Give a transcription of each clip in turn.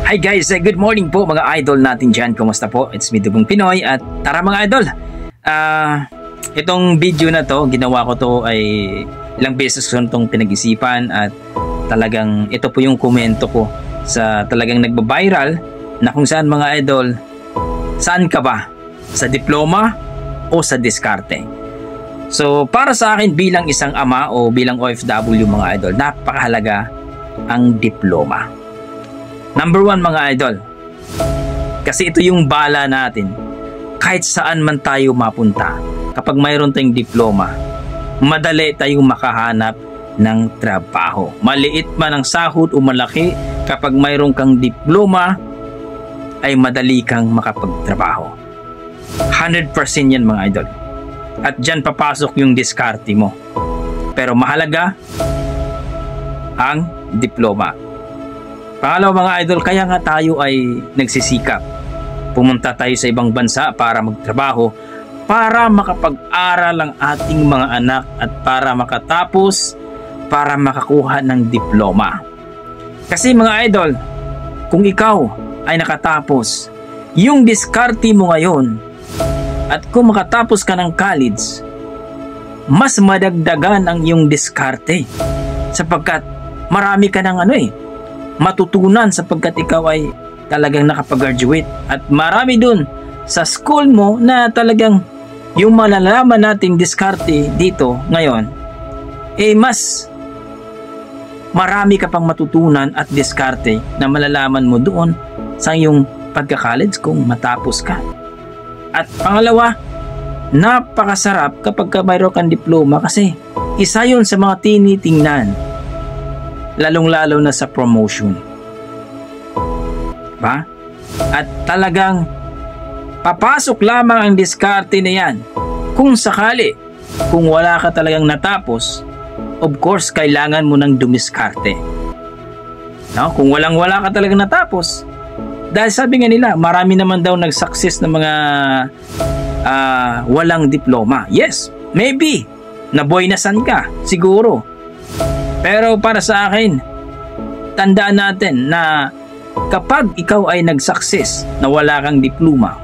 Hi guys, good morning po mga idol natin dyan. Kumusta po? It's me, Dugong Pinoy. At tara mga idol, itong video na to, ginawa ko to ay ilang beses ko itong pinag-isipan. At talagang ito po yung komento ko sa talagang nagbabiral na kung saan mga idol, saan ka ba? Sa diploma o sa diskarte? So para sa akin bilang isang ama o bilang OFW mga idol, napakahalaga ang diploma. Number 1 mga idol, kasi ito yung bala natin kahit saan man tayo mapunta. Kapag mayroon tayong diploma, madali tayong makahanap ng trabaho. Maliit man ang sahod o malaki, kapag mayroon kang diploma ay madali kang makapagtrabaho. 100% yan mga idol. At dyan papasok yung diskarte mo. Pero mahalaga ang diploma. Pangalawa mga idol, kaya nga tayo ay nagsisikap. Pumunta tayo sa ibang bansa para magtrabaho, para makapag-aral ang ating mga anak at para makatapos, para makakuha ng diploma. Kasi mga idol, kung ikaw ay nakatapos, yung diskarte mo ngayon, at kung makatapos ka ng college, mas madagdagan ang iyong diskarte. Sapagkat marami ka ng matutunan sapagkat ikaw ay talagang nakapag-graduate. At marami dun sa school mo na talagang yung malalaman nating diskarte dito ngayon, mas marami ka pang matutunan at diskarte na malalaman mo doon sa iyong pagka-college kung matapos ka. At pangalawa, napakasarap kapag mayroon kang diploma kasi isa yun sa mga tinitingnan, lalong-lalo na sa promotion. Ba? At talagang papasok lamang ang diskarte na yan kung sakali, kung wala ka talagang natapos, of course, kailangan mo ng dumiskarte. No? Kung walang-wala ka talagang natapos, dahil sabi nga nila, marami naman daw nag-success na mga walang diploma. Yes, maybe, naboynasan ka, siguro. Pero para sa akin, tandaan natin na kapag ikaw ay nag-success na wala kang diploma,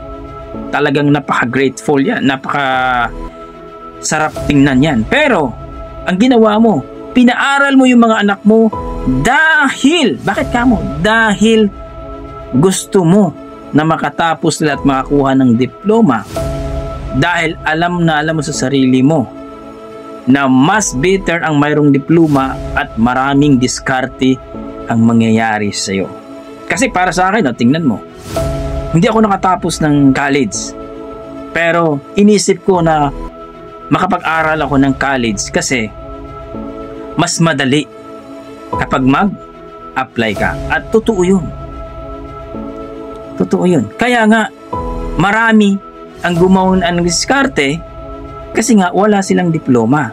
talagang napaka-grateful yan, napaka-sarap tingnan yan. Pero, ang ginawa mo, pinaaral mo yung mga anak mo dahil, bakit ka mo? Dahil gusto mo na makatapos nila at makakuha ng diploma. Dahil alam mo sa sarili mo na mas better ang mayroong diploma at maraming diskarte ang mangyayari sa iyo. Kasi para sa akin, tingnan mo, hindi ako nakatapos ng college, pero inisip ko na makapag-aral ako ng college kasi mas madali kapag mag-apply ka. At totoo yun. Totoo yun. Kaya nga, marami ang gumawa ng diskarte kasi nga wala silang diploma.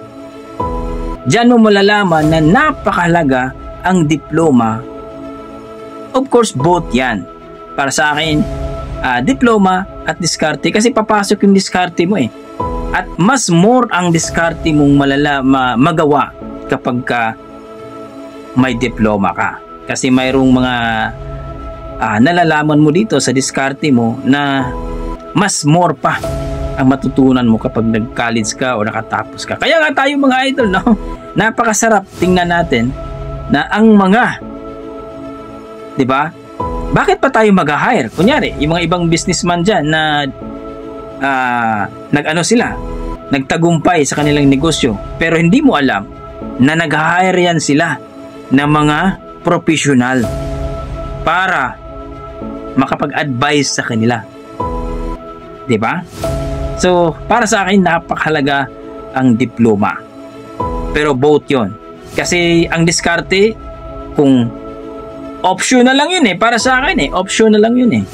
Diyan mo malalaman na napakahalaga ang diploma. Of course, both yan. Para sa akin, diploma at diskarte. Kasi papasok yung diskarte mo At mas more ang diskarte mong magawa kapag may diploma ka. Kasi mayroong mga nalalaman mo dito sa diskarte mo na mas more pa ang matutunan mo kapag nag-college ka o nakatapos ka. Kaya nga tayo mga idol, no? Napakasarap tingnan natin na ang mga, di ba? Bakit pa tayo mag-hire? Kunyari, yung mga ibang businessman dyan na nagtagumpay sa kanilang negosyo, pero hindi mo alam na nag-hire yan sila na mga professional para makapag-advise sa kanila. Di ba? So, para sa akin, napakahalaga ang diploma. Pero both yon. Kasi ang diskarte, kung optional lang yun para sa akin optional lang yun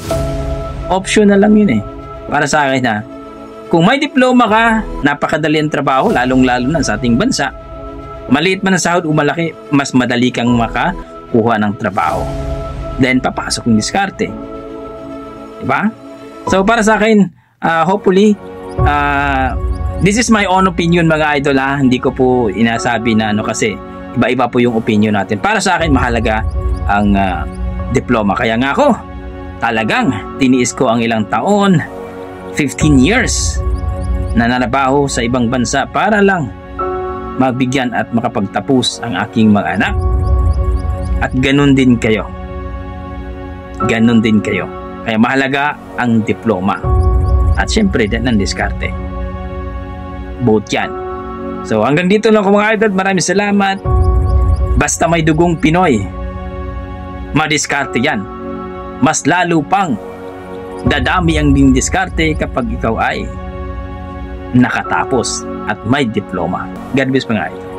Optional lang yun para sa akin Kung may diploma ka, napakadali ang trabaho, lalong-lalo na sa ating bansa. Maliit man ang sahod o malaki, mas madali kang makakuha ng trabaho. Then, papasok yung diskarte. Diba? So, para sa akin, hopefully, this is my own opinion mga idol Hindi ko po inasabi na kasi iba-iba po yung opinion natin. Para sa akin mahalaga ang diploma. Kaya nga ako, talagang tiniis ko ang ilang taon, 15 years, na nanabaho sa ibang bansa para lang mabigyan at makapagtapos ang aking mga anak. At ganun din kayo. Ganun din kayo. Kaya mahalaga ang diploma. At syempre, din ang diskarte. Both yan. So hanggang dito lang mga idol. Maraming salamat. Basta may dugong Pinoy, madiskarte yan. Mas lalo pang dadami ang ding diskarte kapag ikaw ay nakatapos at may diploma. God bless mga idol.